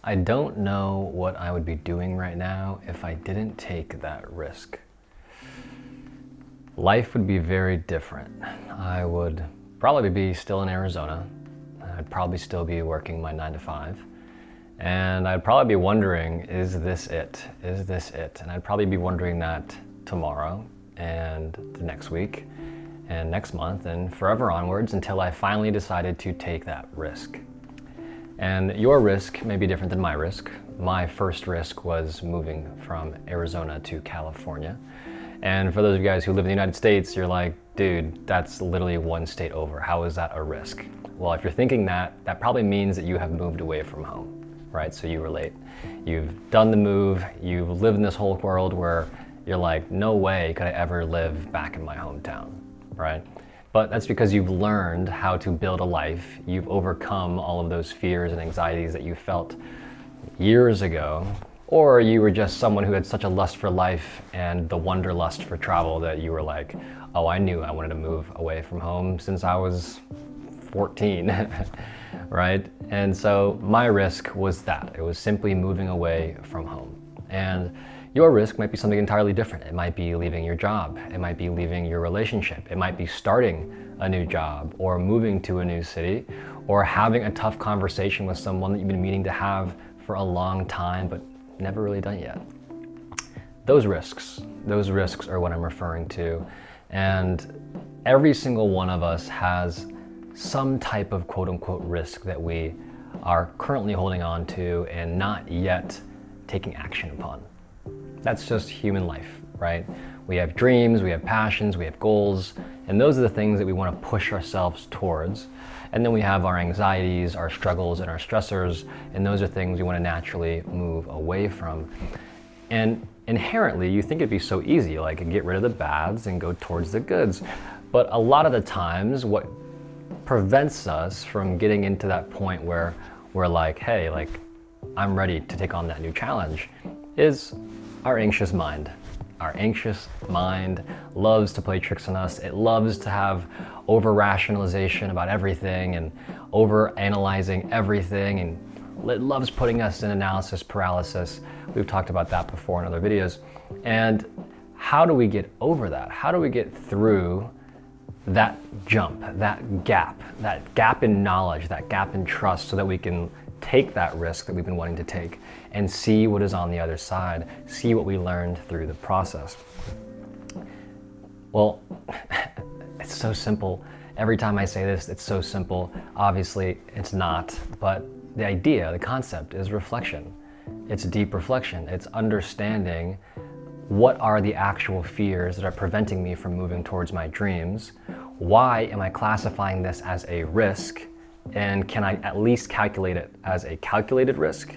I don't know what I would be doing right now if I didn't take that risk. Life would be very different. I would probably be still in Arizona. I'd probably still be working my 9 to 5. And I'd probably be wondering, is this it? Is this it? And I'd probably be wondering that tomorrow and the next week and next month and forever onwards until I finally decided to take that risk. And your risk may be different than my risk. My first risk was moving from Arizona to California. And for those of you guys who live in the United States, you're like, dude, that's literally one state over. How is that a risk? Well, if you're thinking that, that probably means that you have moved away from home, right? So you relate. You've done the move, you've lived in this whole world where you're like, no way could I ever live back in my hometown, right? But that's because you've learned how to build a life. You've overcome all of those fears and anxieties that you felt years ago, or you were just someone who had such a lust for life and the wanderlust for travel that you were like, oh, I knew I wanted to move away from home since I was 14, right? And so my risk was that. It was simply moving away from home. And your risk might be something entirely different. It might be leaving your job. It might be leaving your relationship. It might be starting a new job or moving to a new city or having a tough conversation with someone that you've been meaning to have for a long time but never really done yet. Those risks are what I'm referring to. And every single one of us has some type of quote unquote risk that we are currently holding on to and not yet taking action upon. That's just human life, right? We have dreams, we have passions, we have goals, and those are the things that we want to push ourselves towards. And then we have our anxieties, our struggles, and our stressors, and those are things we want to naturally move away from. And inherently, you think it'd be so easy, like get rid of the bads and go towards the goods. But a lot of the times, what prevents us from getting into that point where we're like, hey, like, I'm ready to take on that new challenge is our anxious mind. Our anxious mind loves to play tricks on us. It loves to have over-rationalization about everything and over-analyzing everything, and it loves putting us in analysis paralysis. We've talked about that before in other videos. And how do we get over that? How do we get through that jump, that gap in knowledge, that gap in trust, so that we can take that risk that we've been wanting to take and see what is on the other side, see what we learned through the process? Well, it's so simple. Every time I say this, it's so simple. Obviously, it's not, but the idea, the concept is reflection. It's deep reflection. It's understanding what are the actual fears that are preventing me from moving towards my dreams? Why am I classifying this as a risk? And can I at least calculate it as a calculated risk?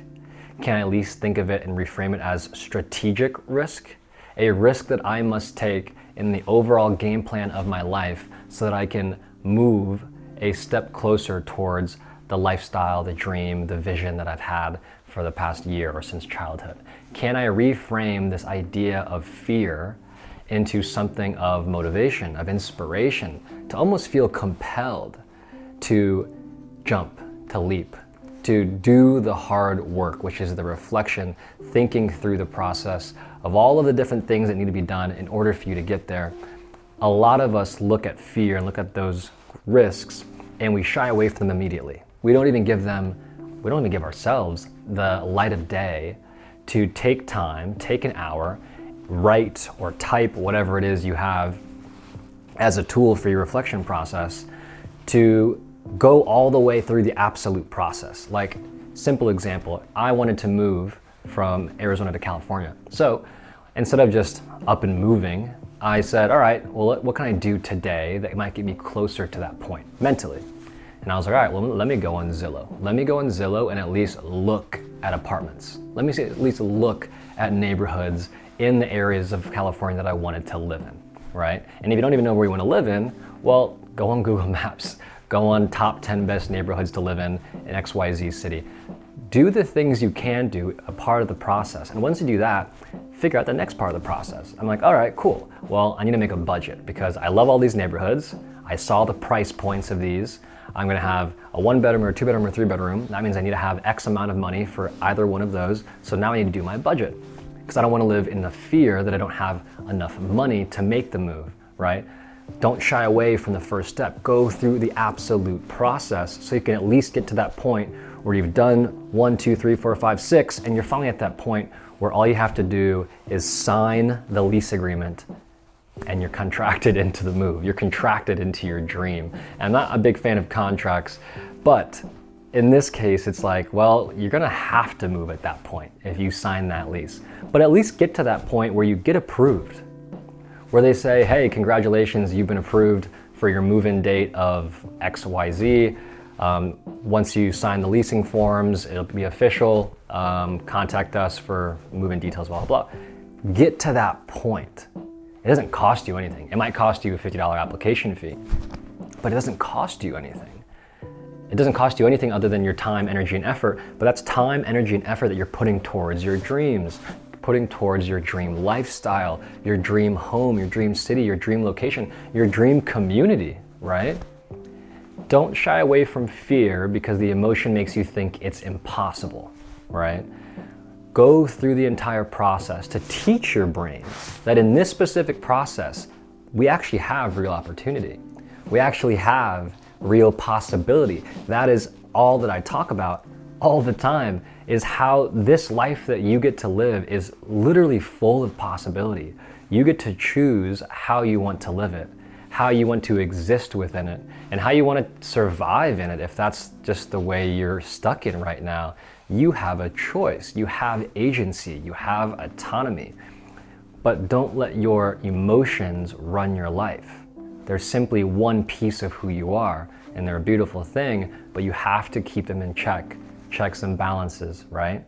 Can I at least think of it and reframe it as strategic risk? A risk that I must take in the overall game plan of my life so that I can move a step closer towards the lifestyle, the dream, the vision that I've had for the past year or since childhood. Can I reframe this idea of fear into something of motivation, of inspiration, to almost feel compelled to jump, to leap, to do the hard work, which is the reflection, thinking through the process of all of the different things that need to be done in order for you to get there. A lot of us look at fear and look at those risks and we shy away from them immediately. We don't even give ourselves the light of day to take time, take an hour, write or type whatever it is you have as a tool for your reflection process to go all the way through the absolute process. Like, simple example, I wanted to move from Arizona to California. So instead of just up and moving, I said, all right, well, what can I do today that might get me closer to that point mentally? And I was like, all right, well, let me go on Zillow. Let me go on Zillow and at least look at apartments. Let me at least look at neighborhoods in the areas of California that I wanted to live in, right? And if you don't even know where you want to live in, well, go on Google Maps. Go on top 10 best neighborhoods to live in XYZ city. Do the things you can do a part of the process. And once you do that, figure out the next part of the process. I'm like, all right, cool. Well, I need to make a budget because I love all these neighborhoods. I saw the price points of these. I'm gonna have a 1-bedroom or a 2-bedroom or 3-bedroom. That means I need to have X amount of money for either one of those. So now I need to do my budget, because I don't wanna live in the fear that I don't have enough money to make the move, right? Don't shy away from the first step. Go through the absolute process so you can at least get to that point where you've done 1, 2, 3, 4, 5, 6, and you're finally at that point where all you have to do is sign the lease agreement and you're contracted into the move. You're contracted into your dream. And I'm not a big fan of contracts, but in this case, it's like, well, you're gonna have to move at that point if you sign that lease. But at least get to that point where you get approved, where they say, hey, congratulations, you've been approved for your move-in date of XYZ. Once you sign the leasing forms, it'll be official. Contact us for move-in details, blah, blah, blah. Get to that point. It doesn't cost you anything. It might cost you a $50 application fee, but it doesn't cost you anything. It doesn't cost you anything other than your time, energy, and effort, but that's time, energy, and effort that you're putting towards your dreams, putting towards your dream lifestyle, your dream home, your dream city, your dream location, your dream community, right? Don't shy away from fear because the emotion makes you think it's impossible, right? Go through the entire process to teach your brain that in this specific process, we actually have real opportunity. We actually have real possibility. That is all that I talk about all the time, is how this life that you get to live is literally full of possibility. You get to choose how you want to live it, how you want to exist within it, and how you want to survive in it if that's just the way you're stuck in right now. You have a choice, you have agency, you have autonomy, but don't let your emotions run your life. They're simply one piece of who you are, and they're a beautiful thing, but you have to keep them in check, checks and balances, right?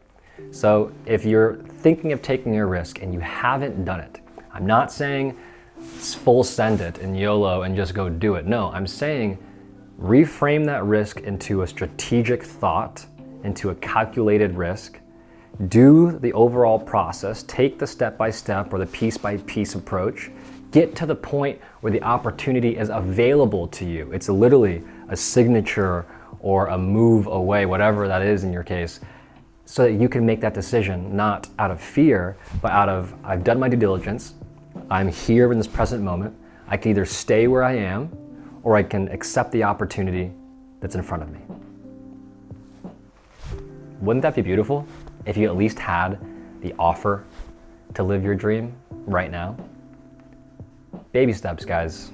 So if you're thinking of taking a risk and you haven't done it, I'm not saying full send it and YOLO and just go do it. No, I'm saying reframe that risk into a strategic thought, into a calculated risk. Do the overall process, take the step-by-step or the piece-by-piece approach, get to the point where the opportunity is available to you. It's literally a signature or a move away, whatever that is in your case, so that you can make that decision, not out of fear, but out of, I've done my due diligence, I'm here in this present moment, I can either stay where I am, or I can accept the opportunity that's in front of me. Wouldn't that be beautiful if you at least had the offer to live your dream right now? Baby steps, guys.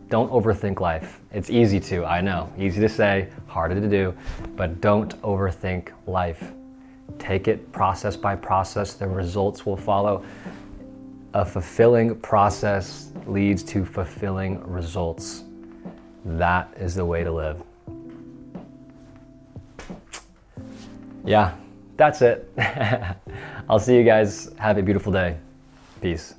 Don't overthink life. It's easy to, I know, easy to say, harder to do, but don't overthink life. Take it process by process, the results will follow. A fulfilling process leads to fulfilling results. That is the way to live. Yeah, that's it. I'll see you guys. Have a beautiful day. Peace.